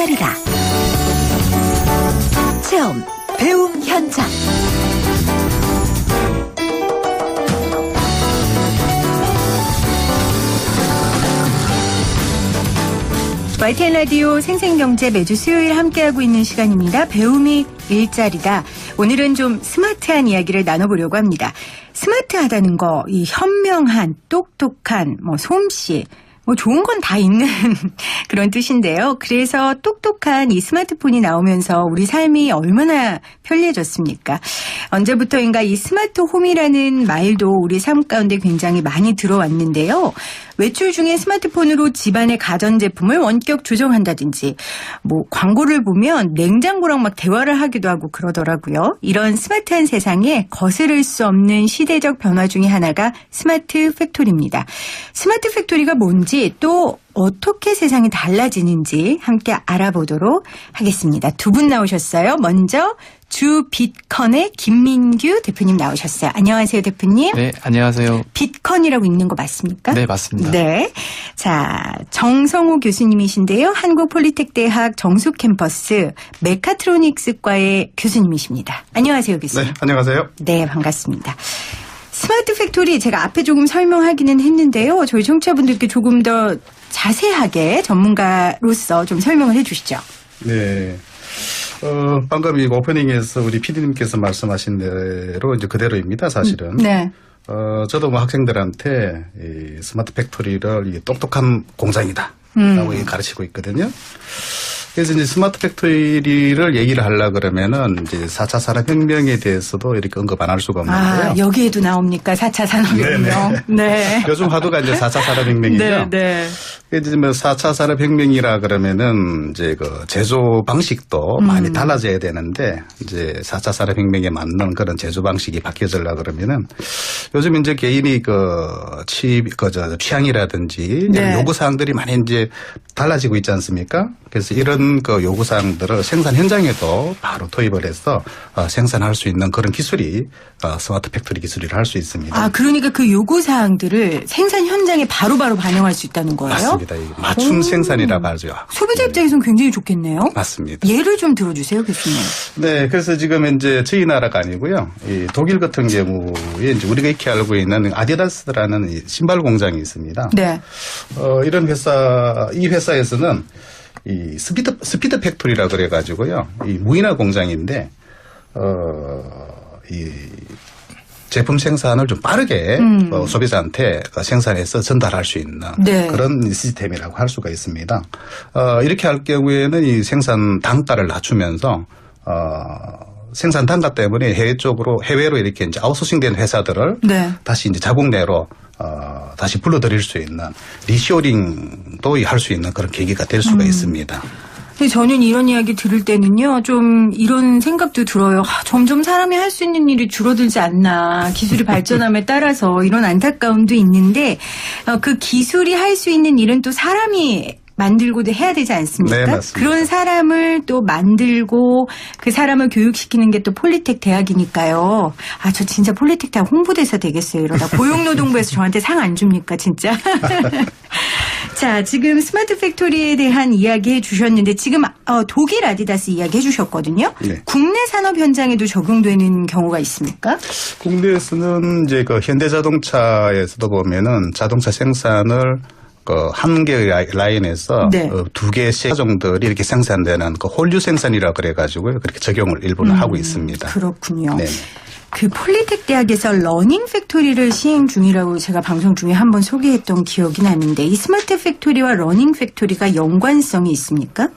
일자리다. 체험, 배움 현장. YTN 라디오 생생경제 매주 수요일 함께하고 있는 시간입니다. 배움이 일자리다. 오늘은 좀 스마트한 이야기를 나눠보려고 합니다. 스마트하다는 거, 이 현명한, 똑똑한, 솜씨, 좋은 건 다 있는 그런 뜻인데요. 그래서 똑똑한 이 스마트폰이 나오면서 우리 삶이 얼마나 편리해졌습니까? 언제부터인가 이 스마트홈이라는 말도 우리 삶 가운데 굉장히 많이 들어왔는데요. 외출 중에 스마트폰으로 집안의 가전제품을 원격 조정한다든지 광고를 보면 냉장고랑 막 대화를 하기도 하고 그러더라고요. 이런 스마트한 세상에 거스를 수 없는 시대적 변화 중에 하나가 스마트 팩토리입니다. 스마트 팩토리가 뭔지 또 어떻게 세상이 달라지는지 함께 알아보도록 하겠습니다. 두 분 나오셨어요. 먼저 주빗컨의 김민규 대표님 나오셨어요. 안녕하세요, 대표님. 네, 안녕하세요. 빗컨이라고 읽는 거 맞습니까? 네, 맞습니다. 네. 자, 정성호 교수님이신데요. 한국폴리텍대학 정수캠퍼스 메카트로닉스과의 교수님이십니다. 안녕하세요, 교수님. 네, 안녕하세요. 네, 반갑습니다. 스마트 팩토리 제가 앞에 조금 설명하기는 했는데요. 저희 청취자분들께 조금 더 자세하게 전문가로서 좀 설명을 해 주시죠. 네. 방금 이 오프닝에서 우리 PD님께서 말씀하신 대로 이제 그대로입니다, 사실은. 네. 저도 학생들한테 이 스마트 팩토리를 이 똑똑한 공장이다. 라고 가르치고 있거든요. 그래서 이제 스마트 팩토리를 얘기를 하려 그러면은 이제 4차 산업혁명에 대해서도 이렇게 언급 안 할 수가 없는데요. 아, 여기에도 나옵니까? 4차 산업혁명. 네. 요즘 화두가 이제 4차 산업혁명이죠. 네, 네. 이제 4차 산업혁명이라 그러면은 이제 그 제조 방식도 많이 달라져야 되는데 이제 4차 산업혁명에 맞는 그런 제조 방식이 바뀌어지려 그러면은 요즘 이제 개인이 취향이라든지 네. 요구 사항들이 많이 이제 달라지고 있지 않습니까? 그래서 이런 그 요구 사항들을 생산 현장에도 바로 도입을 해서 생산할 수 있는 그런 기술이 스마트 팩토리 기술이라 할 수 있습니다. 아, 그러니까 그 요구 사항들을 생산 현장에 바로바로 반영할 수 있다는 거예요? 맞습니다. 맞춤 생산이라고 하죠. 소비자 입장에서는 굉장히 좋겠네요. 맞습니다. 예를 좀 들어주세요, 교수님. 네, 그래서 지금 이제 저희 나라가 아니고요. 이 독일 같은 경우에 이제 우리가 익히 알고 있는 아디다스라는 이 신발 공장이 있습니다. 네. 이런 이 회사에서는 이 스피드 팩토리라 그래가지고요. 이 무인화 공장인데, 이 제품 생산을 좀 빠르게 소비자한테 생산해서 전달할 수 있는 네. 그런 시스템이라고 할 수가 있습니다. 이렇게 할 경우에는 이 생산 단가를 낮추면서 생산 단가 때문에 해외로 이렇게 이제 아웃소싱된 회사들을 네. 다시 이제 자국 내로 다시 불러들일 수 있는 리쇼링도 할 수 있는 그런 계기가 될 수가 있습니다. 저는 이런 이야기 들을 때는요, 좀 이런 생각도 들어요. 점점 사람이 할 수 있는 일이 줄어들지 않나. 기술이 발전함에 따라서 이런 안타까움도 있는데, 그 기술이 할 수 있는 일은 또 사람이 만들고도 해야 되지 않습니까? 네, 맞습니다. 그런 사람을 또 만들고 그 사람을 교육시키는 게 또 폴리텍 대학이니까요. 아, 저 진짜 폴리텍 대학 홍보대사 되겠어요. 이러다 고용노동부에서 저한테 상 안 줍니까, 진짜? 자, 지금 스마트 팩토리에 대한 이야기 해주셨는데 지금 독일 아디다스 이야기 해주셨거든요. 네. 국내 산업 현장에도 적용되는 경우가 있습니까? 국내에서는 이제 그 현대자동차에서도 보면은 자동차 생산을 한 개의 라인에서 네. 두 개의 시가종들이 이렇게 생산되는 그 홀류 생산이라 그래가지고요. 그렇게 적용을 일부는 하고 있습니다. 그렇군요. 네. 그 폴리텍 대학에서 러닝 팩토리를 시행 중이라고 제가 방송 중에 한번 소개했던 기억이 나는데 이 스마트 팩토리와 러닝 팩토리가 연관성이 있습니까?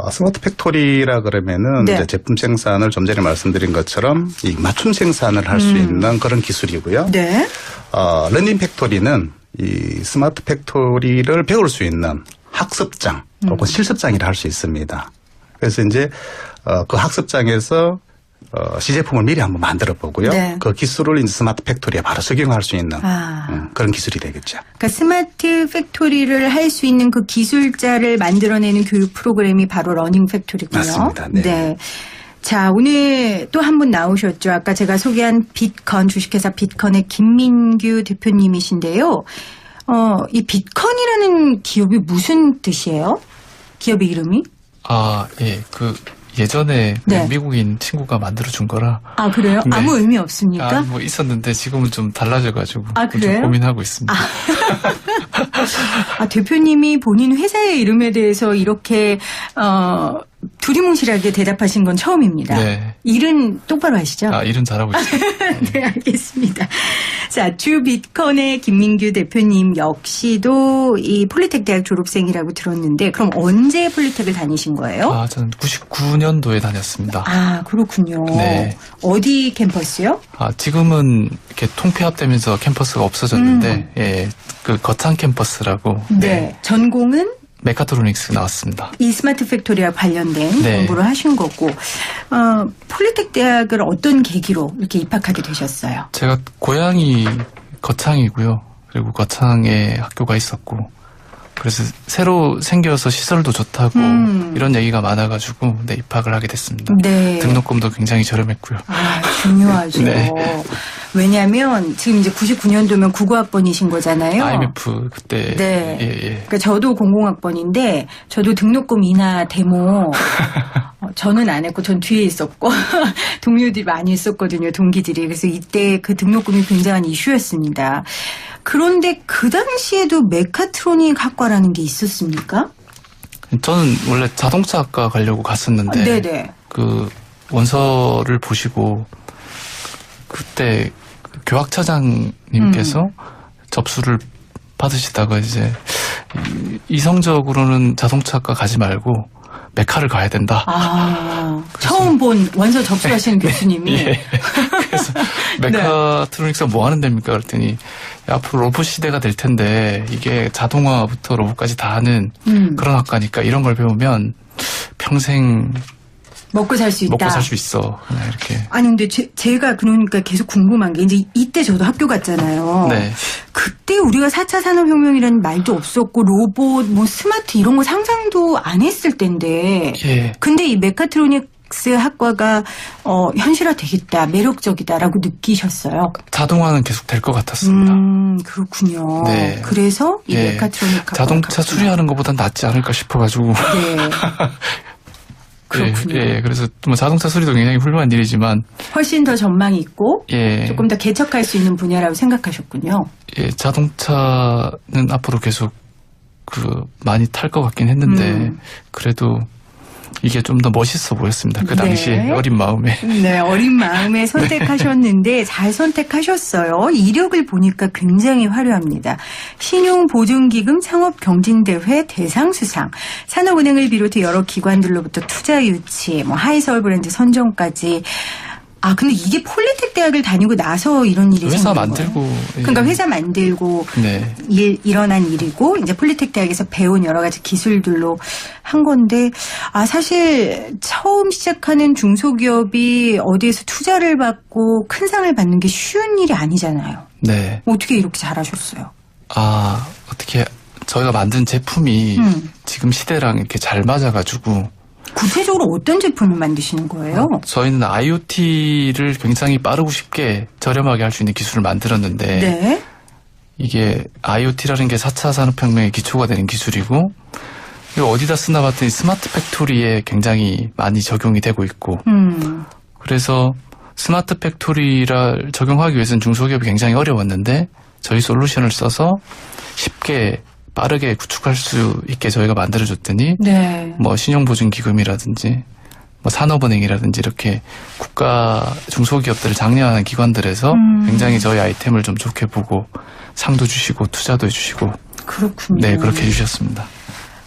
스마트 팩토리라 그러면은 네. 이제 제품 생산을 좀 전에 말씀드린 것처럼 이 맞춤 생산을 할 수 있는 그런 기술이고요. 네. 러닝 팩토리는 이 스마트 팩토리를 배울 수 있는 학습장 혹은 실습장이라 할 수 있습니다. 그래서 이제 그 학습장에서 시제품을 미리 한번 만들어 보고요. 네. 그 기술을 이제 스마트 팩토리에 바로 적용할 수 있는 그런 기술이 되겠죠. 그러니까 스마트 팩토리를 할 수 있는 그 기술자를 만들어내는 교육 프로그램이 바로 러닝 팩토리군요. 맞습니다. 네. 네. 자, 오늘 또 한 분 나오셨죠. 아까 제가 소개한 빗컨 주식회사 빗컨의 김민규 대표님이신데요. 이 비컨이라는 기업이 무슨 뜻이에요? 기업의 이름이? 예. 예전에 네. 미국인 친구가 만들어준 거라. 아, 그래요? 네. 아무 의미 없습니까? 뭐 있었는데 지금은 좀 달라져가지고. 아, 그래요? 좀 고민하고 있습니다. 대표님이 본인 회사의 이름에 대해서 이렇게, 두리뭉실하게 대답하신 건 처음입니다. 네. 일은 똑바로 하시죠? 일은 잘하고 있습니다. 네, 알겠습니다. 자, 주비컨의 김민규 대표님 역시도 이 폴리텍 대학 졸업생이라고 들었는데, 그럼 언제 폴리텍을 다니신 거예요? 저는 99년도에 다녔습니다. 그렇군요. 네. 어디 캠퍼스요? 지금은 이렇게 통폐합되면서 캠퍼스가 없어졌는데, 예, 거창 캠퍼스라고. 네. 전공은? 메카트로닉스 나왔습니다. 이 스마트 팩토리와 관련된 네. 공부를 하신 거고, 폴리텍 대학을 어떤 계기로 이렇게 입학하게 되셨어요? 제가 고향이 거창이고요. 그리고 거창에 학교가 있었고, 그래서 새로 생겨서 시설도 좋다고 이런 얘기가 많아가지고 입학을 하게 됐습니다. 네. 등록금도 굉장히 저렴했고요. 중요하죠. 네. 왜냐하면 지금 이제 99년도면 99학번이신 거잖아요. IMF 그때. 네. 예. 그러니까 저도 00학번인데 저도 등록금 인하 데모 저는 안 했고 전 뒤에 있었고 동료들이 많이 있었거든요. 동기들이. 그래서 이때 그 등록금이 굉장한 이슈였습니다. 그런데 그 당시에도 메카트로닉 학과라는 게 있었습니까? 저는 원래 자동차학과 가려고 갔었는데 네네. 원서를 보시고 그때 교학차장님께서 접수를 받으시다가 이제 이성적으로는 자동차학과 가지 말고 메카를 가야 된다. 처음 본 원서 접수하시는 교수님이. 예. 그래서 메카트로닉스가 뭐 하는 데입니까? 그랬더니 앞으로 로봇 시대가 될 텐데 이게 자동화부터 로봇까지 다 하는 그런 학과니까 이런 걸 배우면 평생 먹고 살 수 있다. 먹고 살 수 있어. 그냥 이렇게. 아니 근데 제가 그러니까 계속 궁금한 게 이제 이때 저도 학교 갔잖아요. 네. 그때 우리가 4차 산업혁명이라는 말도 없었고 로봇, 뭐 스마트 이런 거 상상도 안 했을 때인데. 예. 근데 이 메카트로닉스 학과가 현실화 되겠다, 매력적이다라고 느끼셨어요. 자동화는 계속 될 것 같았습니다. 그렇군요. 네. 그래서 이 예. 메카트로닉 학과 자동차 수리하는 것보단 낫지 않을까 싶어가지고. 네. 그렇군요. 예, 그래서 뭐 자동차 수리도 굉장히 훌륭한 일이지만 훨씬 더 전망이 있고 예. 조금 더 개척할 수 있는 분야라고 생각하셨군요. 예, 자동차는 앞으로 계속 많이 탈 것 같긴 했는데 그래도 이게 좀 더 멋있어 보였습니다. 그 당시에 네. 어린 마음에. 네, 어린 마음에 선택하셨는데 잘 선택하셨어요. 이력을 보니까 굉장히 화려합니다. 신용보증기금 창업경진대회 대상수상, 산업은행을 비롯해 여러 기관들로부터 투자 유치, 하이서울 브랜드 선정까지. 근데 이게 폴리텍 대학을 다니고 나서 이런 일이 회사 생긴 만들고. 거예요? 예. 그러니까 회사 만들고 네. 일어난 일이고 이제 폴리텍 대학에서 배운 여러 가지 기술들로 한 건데 사실 처음 시작하는 중소기업이 어디에서 투자를 받고 큰 상을 받는 게 쉬운 일이 아니잖아요. 네. 어떻게 이렇게 잘하셨어요? 어떻게 저희가 만든 제품이 지금 시대랑 이렇게 잘 맞아가지고 구체적으로 어떤 제품을 만드시는 거예요? 저희는 IoT를 굉장히 빠르고 쉽게 저렴하게 할 수 있는 기술을 만들었는데 네. 이게 IoT라는 게 4차 산업혁명의 기초가 되는 기술이고 이거 어디다 쓰나 봤더니 스마트 팩토리에 굉장히 많이 적용이 되고 있고 그래서 스마트 팩토리를 적용하기 위해서는 중소기업이 굉장히 어려웠는데 저희 솔루션을 써서 쉽게 빠르게 구축할 수 있게 저희가 만들어줬더니 네. 신용보증기금이라든지 산업은행이라든지 이렇게 국가 중소기업들을 장려하는 기관들에서 굉장히 저희 아이템을 좀 좋게 보고 상도 주시고 투자도 해주시고 그렇군요. 네 그렇게 해주셨습니다.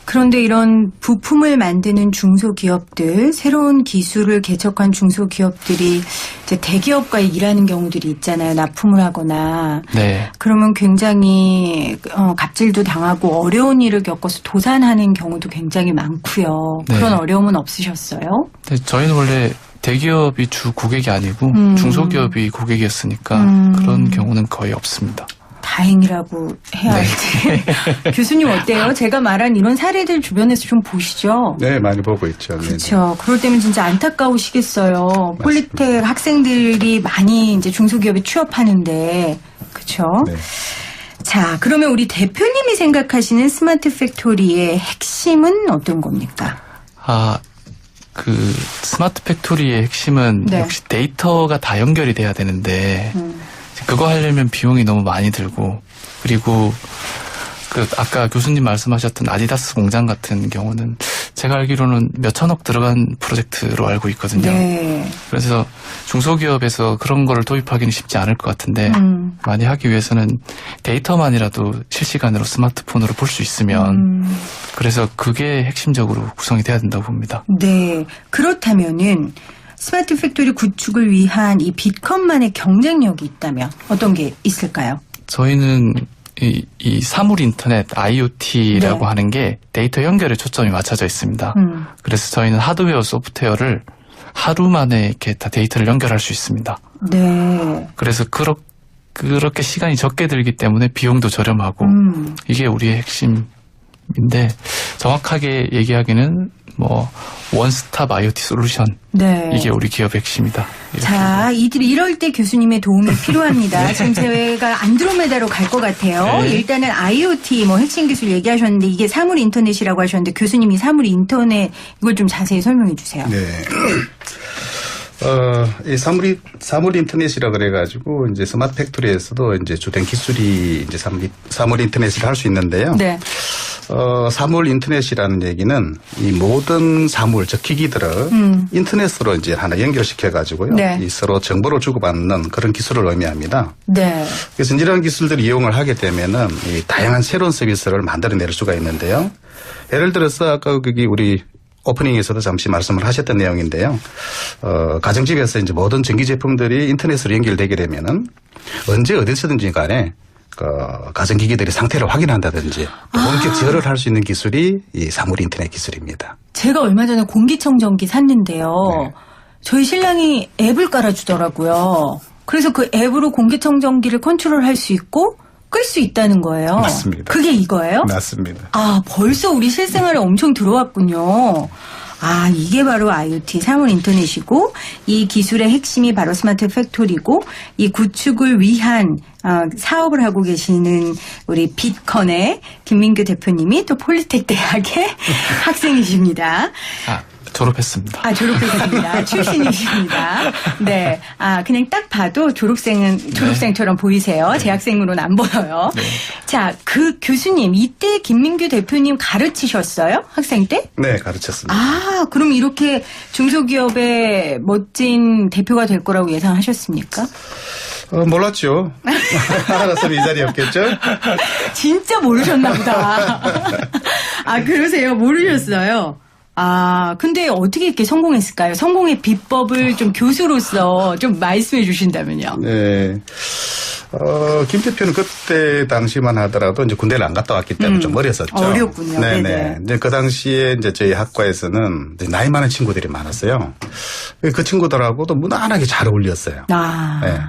그런데 이런 부품을 만드는 중소기업들, 새로운 기술을 개척한 중소기업들이 이제 대기업과 일하는 경우들이 있잖아요. 납품을 하거나. 네. 그러면 굉장히 갑질도 당하고 어려운 일을 겪어서 도산하는 경우도 굉장히 많고요. 네. 그런 어려움은 없으셨어요? 네, 저희는 원래 대기업이 주 고객이 아니고 중소기업이 고객이었으니까 그런 경우는 거의 없습니다. 다행이라고 해야 할지. 교수님 어때요? 제가 말한 이런 사례들 주변에서 좀 보시죠? 네, 많이 보고 있죠. 그렇죠. 그럴 때면 진짜 안타까우시겠어요. 폴리텍 학생들이 많이 이제 중소기업에 취업하는데. 그렇죠? 네. 자, 그러면 우리 대표님이 생각하시는 스마트 팩토리의 핵심은 어떤 겁니까? 그 스마트 팩토리의 핵심은 네. 역시 데이터가 다 연결이 돼야 되는데 그거 하려면 비용이 너무 많이 들고 그리고 그 아까 교수님 말씀하셨던 아디다스 공장 같은 경우는 제가 알기로는 몇천억 들어간 프로젝트로 알고 있거든요. 네. 그래서 중소기업에서 그런 거를 도입하기는 쉽지 않을 것 같은데 많이 하기 위해서는 데이터만이라도 실시간으로 스마트폰으로 볼 수 있으면 그래서 그게 핵심적으로 구성이 돼야 된다고 봅니다. 네. 그렇다면은 스마트 팩토리 구축을 위한 이 빛컴만의 경쟁력이 있다면 어떤 게 있을까요? 저희는 이 사물 인터넷 IoT라고 네. 하는 게 데이터 연결에 초점이 맞춰져 있습니다. 그래서 저희는 하드웨어 소프트웨어를 하루 만에 이렇게 다 데이터를 연결할 수 있습니다. 네. 그래서 그렇게 시간이 적게 들기 때문에 비용도 저렴하고 이게 우리의 핵심인데 정확하게 얘기하기는 뭐 원스톱 IoT 솔루션 네. 이게 우리 기업의 핵심이다. 자, 이럴 때 교수님의 도움이 필요합니다. 지금 제가 안드로메다로 갈 것 같아요. 네. 일단은 IoT 뭐 핵심 기술 얘기하셨는데 이게 사물 인터넷이라고 하셨는데 교수님이 사물 인터넷 이걸 좀 자세히 설명해 주세요. 네. 이 사물 인터넷이라 그래가지고 이제 스마트 팩토리에서도 이제 주된 기술이 이제 사물 인터넷을 할 수 있는데요. 네. 사물 인터넷이라는 얘기는 이 모든 사물, 즉 기기들을 인터넷으로 이제 하나 연결시켜가지고요. 네. 이 서로 정보를 주고받는 그런 기술을 의미합니다. 네. 그래서 이런 기술들을 이용을 하게 되면은 이 다양한 새로운 서비스를 만들어낼 수가 있는데요. 예를 들어서 아까 거기 우리 오프닝에서도 잠시 말씀을 하셨던 내용인데요. 가정집에서 이제 모든 전기 제품들이 인터넷으로 연결되게 되면은 언제 어디서든지 간에 가전기기들의 상태를 확인한다든지 본격 제어를 할 수 있는 기술이 이 사물 인터넷 기술입니다. 제가 얼마 전에 공기청정기 샀는데요. 네. 저희 신랑이 앱을 깔아주더라고요. 그래서 그 앱으로 공기청정기를 컨트롤할 수 있고 끌 수 있다는 거예요. 맞습니다. 그게 이거예요? 맞습니다. 아, 벌써 우리 실생활에 엄청 들어왔군요. 아, 이게 바로 IoT 사물 인터넷이고 이 기술의 핵심이 바로 스마트 팩토리고 이 구축을 위한 사업을 하고 계시는 우리 빛컨의 김민규 대표님이 또 폴리텍 대학의 학생이십니다. 졸업했습니다. 졸업했습니다. 출신이십니다. 네. 그냥 딱 봐도 졸업생처럼 보이세요. 재학생으로는 안 보여요. 네. 자, 그 교수님, 이때 김민규 대표님 가르치셨어요? 학생 때? 네, 가르쳤습니다. 그럼 이렇게 중소기업의 멋진 대표가 될 거라고 예상하셨습니까? 몰랐죠. 알았으면 이 자리에 없겠죠? 진짜 모르셨나 보다. 그러세요? 모르셨어요? 근데 어떻게 이렇게 성공했을까요? 성공의 비법을 좀 교수로서 좀 말씀해 주신다면요. 네. 김 대표는 그때 당시만 하더라도 이제 군대를 안 갔다 왔기 때문에 좀 어렸었죠. 어렵군요. 네네. 이제 그 당시에 이제 저희 학과에서는 이제 나이 많은 친구들이 많았어요. 그 친구들하고도 무난하게 잘 어울렸어요. 네.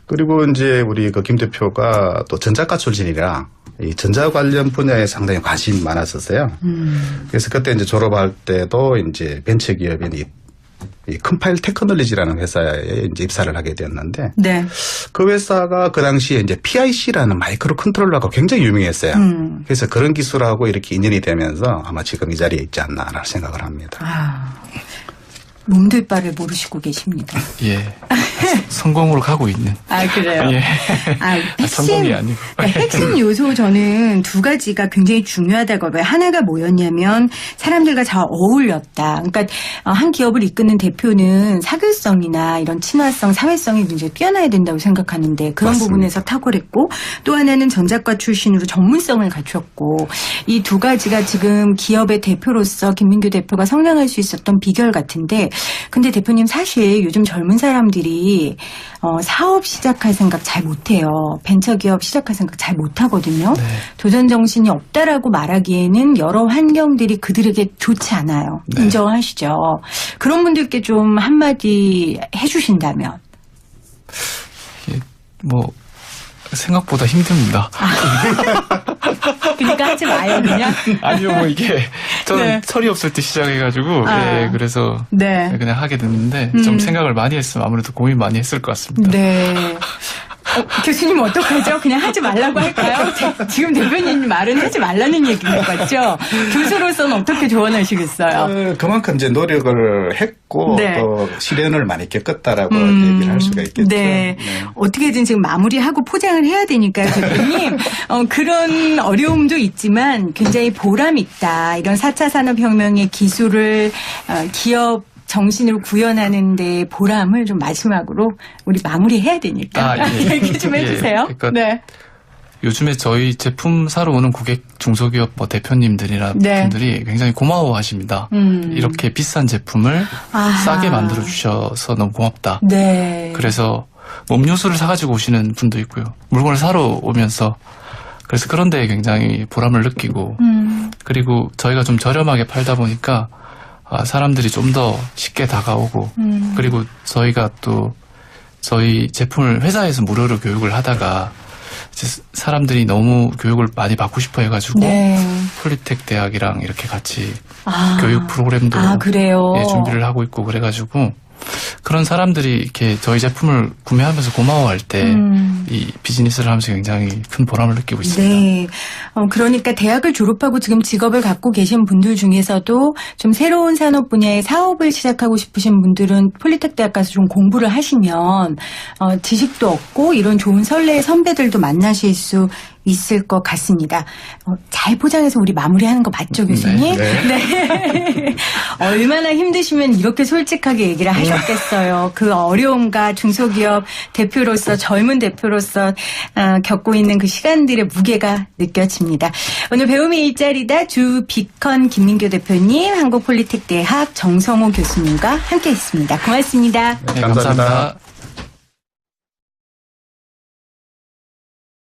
그리고 이제 우리 그 김 대표가 또 전작가 출신이라 이 전자 관련 분야에 상당히 관심이 많았었어요. 그래서 그때 이제 졸업할 때도 이제 벤처기업인 이 컴파일 테크놀로지라는 회사에 이제 입사를 하게 되었는데, 네. 그 회사가 그 당시에 이제 PIC라는 마이크로 컨트롤러가 굉장히 유명했어요. 그래서 그런 기술하고 이렇게 인연이 되면서 아마 지금 이 자리에 있지 않나라는 생각을 합니다. 몸둘 바를 모르시고 계십니다. 예. 성공으로 가고 있는. 그래요? 예. 성공이 핵심, 아니고. 핵심 요소 저는 두 가지가 굉장히 중요하다고 봐요. 하나가 뭐였냐면 사람들과 잘 어울렸다. 그러니까 한 기업을 이끄는 대표는 사교성이나 이런 친화성, 사회성이 굉장히 뛰어나야 된다고 생각하는데 그런 맞습니다. 부분에서 탁월했고 또 하나는 전작가 출신으로 전문성을 갖췄고 이 두 가지가 지금 기업의 대표로서 김민규 대표가 성장할 수 있었던 비결 같은데 근데 대표님 사실 요즘 젊은 사람들이 사업 시작할 생각 잘 못해요. 벤처기업 시작할 생각 잘 못하거든요. 네. 도전 정신이 없다라고 말하기에는 여러 환경들이 그들에게 좋지 않아요. 네. 인정하시죠? 그런 분들께 좀 한마디 해주신다면. 생각보다 힘듭니다. 그러니까 하지 마요, 그냥. 아니요, 이게 저는 네. 철이 없을 때 시작해가지고 그래서 네. 그냥 하게 됐는데 좀 생각을 많이 했으면 아무래도 고민 많이 했을 것 같습니다. 네. 교수님 어떡하죠? 그냥 하지 말라고 할까요? 지금 대표님 말은 하지 말라는 얘기인 것 같죠? 교수로서는 어떻게 조언하시겠어요? 그만큼 이제 노력을 했고 네. 또 시련을 많이 겪었다라고 얘기를 할 수가 있겠죠. 네. 어떻게든 지금 마무리하고 포장을 해야 되니까요, 대표님. 그런 어려움도 있지만 굉장히 보람 있다. 이런 4차 산업혁명의 기술을 기업 정신으로 구현하는 데 보람을 좀 마지막으로 우리 마무리해야 되니까 예. 얘기 좀 해주세요. 그러니까 네. 요즘에 저희 제품 사러 오는 고객 중소기업 뭐 대표님들이나 네. 분들이 굉장히 고마워하십니다. 이렇게 비싼 제품을 아하. 싸게 만들어 주셔서 너무 고맙다. 네. 그래서 뭐 음료수를 사가지고 오시는 분도 있고요. 물건을 사러 오면서 그래서 그런 데에 굉장히 보람을 느끼고 그리고 저희가 좀 저렴하게 팔다 보니까 사람들이 좀 더 쉽게 다가오고 그리고 저희가 또 저희 제품을 회사에서 무료로 교육을 하다가 이제 사람들이 너무 교육을 많이 받고 싶어 해가지고 네. 폴리텍 대학이랑 이렇게 같이 교육 프로그램도 그래요? 예, 준비를 하고 있고 그래가지고 그런 사람들이 이렇게 저희 제품을 구매하면서 고마워할 때 이 비즈니스를 하면서 굉장히 큰 보람을 느끼고 있습니다. 네. 그러니까 대학을 졸업하고 지금 직업을 갖고 계신 분들 중에서도 좀 새로운 산업 분야의 사업을 시작하고 싶으신 분들은 폴리텍 대학 가서 좀 공부를 하시면 지식도 얻고 이런 좋은 선례의 선배들도 만나실 수 있을 것 같습니다. 잘 포장해서 우리 마무리하는 거 맞죠, 교수님? 네. 얼마나 힘드시면 이렇게 솔직하게 얘기를 하셨겠어요. 그 어려움과 중소기업 대표로서 젊은 대표로서 겪고 있는 그 시간들의 무게가 느껴집니다. 오늘 배움의 일자리다 주비컨 김민교 대표님, 한국폴리텍 대학 정성호 교수님과 함께했습니다. 고맙습니다. 네, 감사합니다.